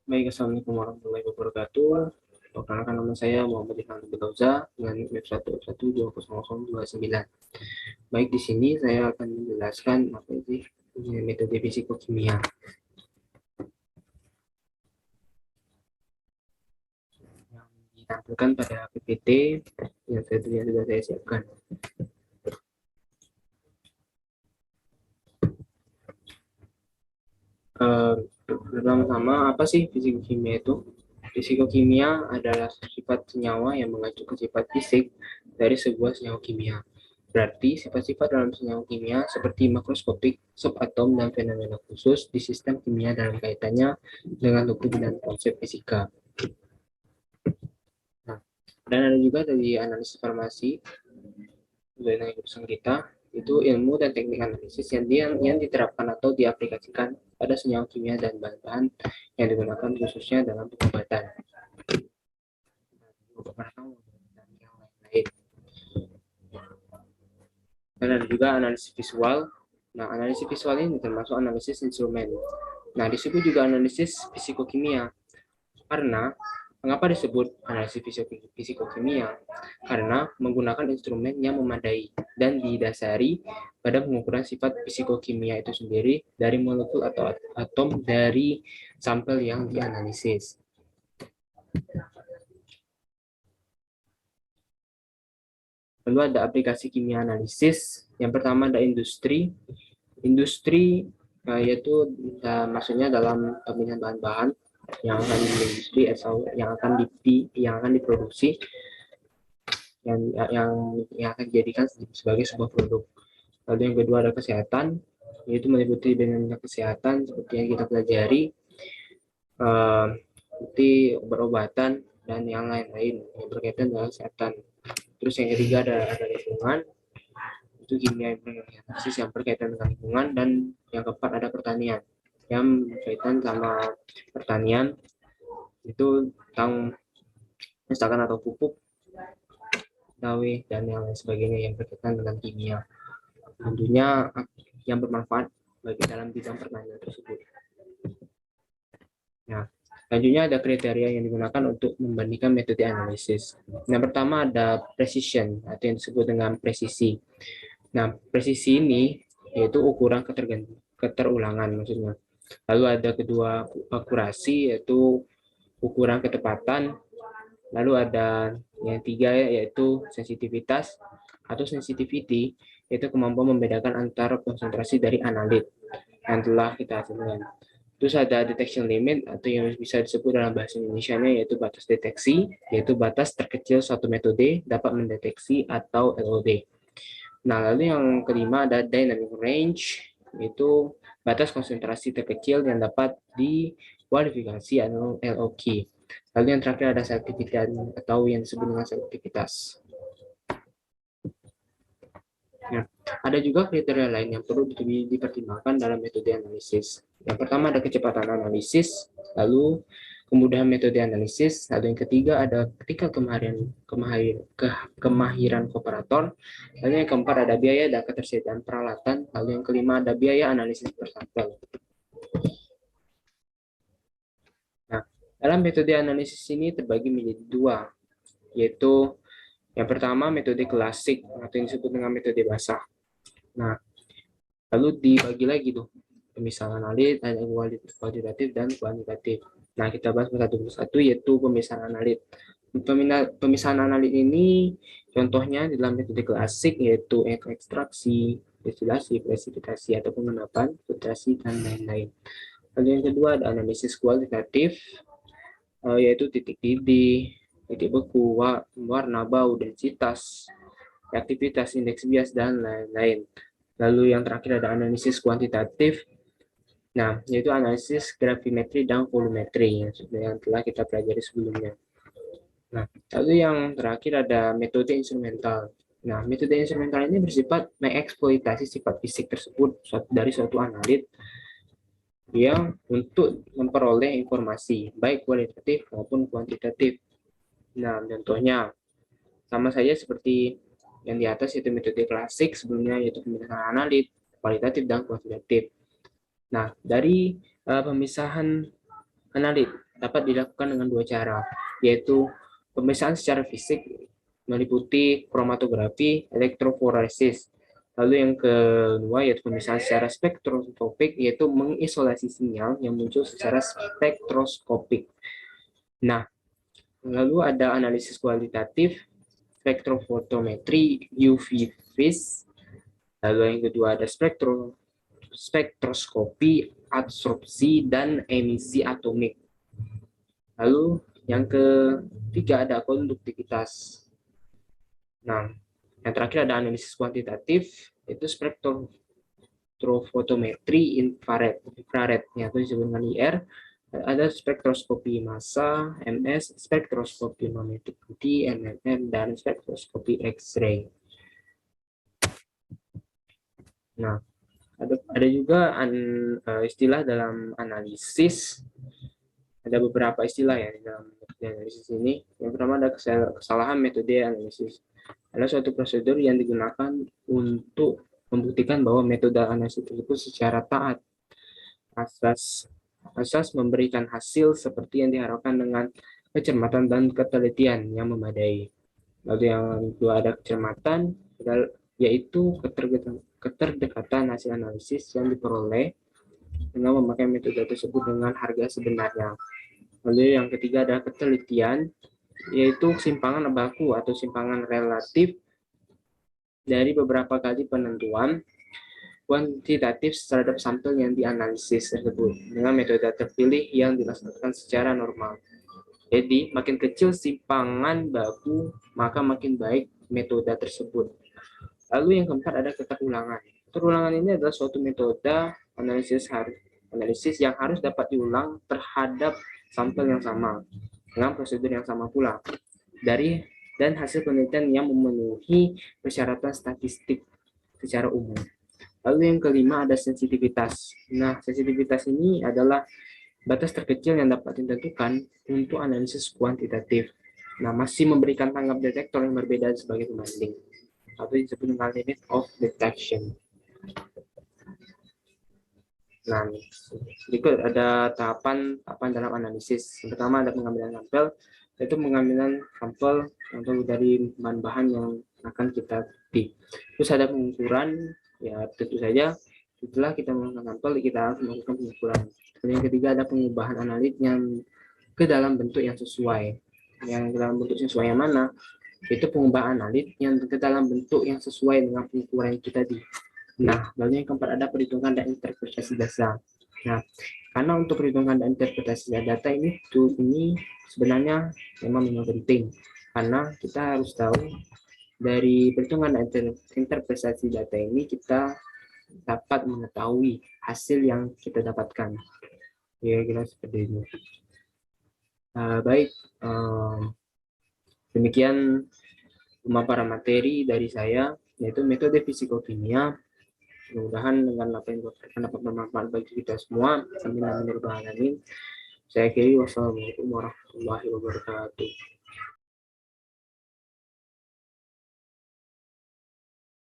Baik, Assalamualaikum warahmatullahi wabarakatuh. Perkenalkan, nama saya Muhammad Ilham Bedauza dengan NIM 121200229. Baik, di sini saya akan menjelaskan apa sih metode fisikokimia yang ditampilkan pada PPT yang sudah saya siapkan. Pertama-tama, apa sih fisikokimia itu? Fisikokimia adalah sifat senyawa yang mengacu ke sifat fisik dari sebuah senyawa kimia. Berarti sifat-sifat dalam senyawa kimia seperti makroskopik, subatom, dan fenomena khusus di sistem kimia dalam kaitannya dengan hukum dan konsep fisika. Nah, dan ada juga dari analisis farmasi, dengan jurusan kita, itu ilmu dan teknik analisis yang diterapkan atau diaplikasikan pada senyawa kimia dan bahan-bahan yang digunakan khususnya dalam pengobatan. Dan yang lain-lain. Dan ada juga analisis visual. Nah, analisis visual ini termasuk analisis instrumen. Nah, disebut juga analisis fisikokimia. Karena, mengapa disebut analisis fisikokimia? Karena menggunakan instrumen yang memadai dan didasari pada pengukuran sifat fisikokimia itu sendiri dari molekul atau atom dari sampel yang dianalisis. Lalu ada aplikasi kimia analisis. Yang pertama ada industri. Industri yaitu maksudnya dalam pemilihan bahan-bahan yang akan diindustri atau yang akan diproduksi yang yang yang akan dijadikan sebagai sebuah produk. Lalu yang kedua ada kesehatan, yaitu meliputi bidang kesehatan seperti yang kita pelajari, seperti obat-obatan dan yang lain-lain yang berkaitan dengan kesehatan. Terus yang ketiga ada lingkungan, itu kimia analisis yang berkaitan dengan lingkungan, dan yang keempat ada pertanian yang berkaitan sama pertanian, itu tentang misalkan atau pupuk, dawe, dan yang lain sebagainya yang berkaitan dengan kimia. Tentunya yang bermanfaat bagi dalam bidang pertanian tersebut. Nah, selanjutnya ada kriteria yang digunakan untuk membandingkan metode analisis. Yang pertama ada precision, atau yang disebut dengan presisi. Nah, presisi ini yaitu ukuran keterulangan maksudnya. Lalu ada kedua akurasi, yaitu ukuran ketepatan. Lalu ada yang tiga yaitu sensitivitas atau sensitivity, yaitu kemampuan membedakan antara konsentrasi dari analit yang telah kita hasilkan. Terus ada detection limit atau yang bisa disebut dalam bahasa Indonesia-nya yaitu batas deteksi, yaitu batas terkecil suatu metode dapat mendeteksi atau LOD. Nah, lalu yang kelima ada dynamic range, yaitu batas konsentrasi terkecil yang dapat dikualifikasi atau LOK. Lalu yang terakhir ada selektivitas atau yang disebut dengan selektivitas. Nah, ada juga kriteria lain yang perlu dipertimbangkan dalam metode analisis. Yang pertama ada kecepatan analisis, lalu kemudahan metode analisis, lalu yang ketiga ada ketika kemahiran kooperator, lalu yang keempat ada biaya dan ketersediaan peralatan, lalu yang kelima ada biaya analisis per sampel. Nah, dalam metode analisis ini terbagi menjadi dua, yaitu yang pertama metode klasik atau yang disebut dengan metode basah. Nah, lalu dibagi lagi tuh pemisahan analit, ada kualitatif dan kuantitatif. Nah, kita bahas satu persatu yaitu pemisahan analit. Pemisahan analit ini contohnya di dalam metode klasik yaitu ekstraksi, destilasi, presipitasi atau pengenapan, filtrasi, dan lain-lain. Lalu yang kedua ada analisis kualitatif, yaitu titik didih, titik beku, warna, bau, densitas, aktivitas, indeks bias, dan lain-lain. Lalu yang terakhir ada analisis kuantitatif, nah yaitu analisis gravimetri dan volumetri yang telah kita pelajari sebelumnya. Nah, lalu yang terakhir ada metode instrumental. Nah, metode instrumental ini bersifat mengeksploitasi sifat fisik tersebut dari suatu analit yang untuk memperoleh informasi baik kualitatif maupun kuantitatif. Nah, contohnya sama saja seperti yang di atas, yaitu metode klasik sebelumnya, yaitu pemisahan analit, kualitatif, dan kuantitatif. Nah, dari pemisahan analit dapat dilakukan dengan dua cara, yaitu pemeriksaan secara fisik meliputi kromatografi, elektroforesis. Lalu yang kedua yaitu pemeriksaan secara spektroskopik, yaitu mengisolasi sinyal yang muncul secara spektroskopik. Nah, lalu ada analisis kualitatif, spektrofotometri, UV vis. Lalu yang kedua ada spektroskopi, absorpsi, dan emisi atomik. Lalu yang ketiga ada konduktivitas. Nah, yang terakhir ada analisis kuantitatif, itu spektrofotometri infrared, yaitu disebut dengan IR. Ada spektroskopi massa, MS, spektroskopi magnetic putih, MMM, dan spektroskopi X-ray. Nah, ada juga istilah dalam analisis. Ada beberapa istilah ya dalam analisis ini. Yang pertama ada kesalahan metode analisis. Ada suatu prosedur yang digunakan untuk membuktikan bahwa metode analisis tersebut secara taat asas memberikan hasil seperti yang diharapkan dengan kecermatan dan ketelitian yang memadai. Lalu yang kedua ada kecermatan, yaitu keterdekatan hasil analisis yang diperoleh dengan memakai metode tersebut dengan harga sebenarnya. Lalu yang ketiga ada ketelitian, yaitu simpangan baku atau simpangan relatif dari beberapa kali penentuan kuantitatif terhadap sampel yang dianalisis tersebut dengan metode terpilih yang dilaksanakan secara normal. Jadi, makin kecil simpangan baku, maka makin baik metode tersebut. Lalu yang keempat ada keterulangan. Keterulangan ini adalah suatu metode analisis yang harus dapat diulang terhadap sampel yang sama dengan prosedur yang sama pula dan hasil penelitian yang memenuhi persyaratan statistik secara umum. Lalu yang kelima ada sensitivitas. Nah, sensitivitas ini adalah batas terkecil yang dapat ditentukan untuk analisis kuantitatif. Nah, masih memberikan tanggap detektor yang berbeda sebagai pembanding, atau disebut dengan limit of detection. Nah, berikut ada tahapan dalam analisis. Yang pertama ada pengambilan sampel, yaitu pengambilan sampel untuk dari bahan-bahan yang akan kita teliti. Terus ada pengukuran, ya tentu saja setelah kita melakukan sampel kita harus melakukan pengukuran. Dan yang ketiga ada pengubahan analit yang ke dalam bentuk yang sesuai. Yang dalam bentuk sesuai yang mana? Itu pengubahan analit yang ke dalam bentuk yang sesuai dengan pengukuran kita tadi. Nah, lalu yang keempat ada perhitungan dan interpretasi data. Nah, karena untuk perhitungan dan interpretasi data ini sebenarnya memang penting, karena kita harus tahu dari perhitungan dan interpretasi data ini kita dapat mengetahui hasil yang kita dapatkan. Ya, kira seperti ini. Baik, demikian pemaparan materi dari saya, yaitu metode fisikokimia. Mudah-mudahan dengan apa yang dapat bermanfaat bagi kita semua. Amin amin ya rabbal alamin. Saya akhiri, wassalamualaikum warahmatullahi wabarakatuh.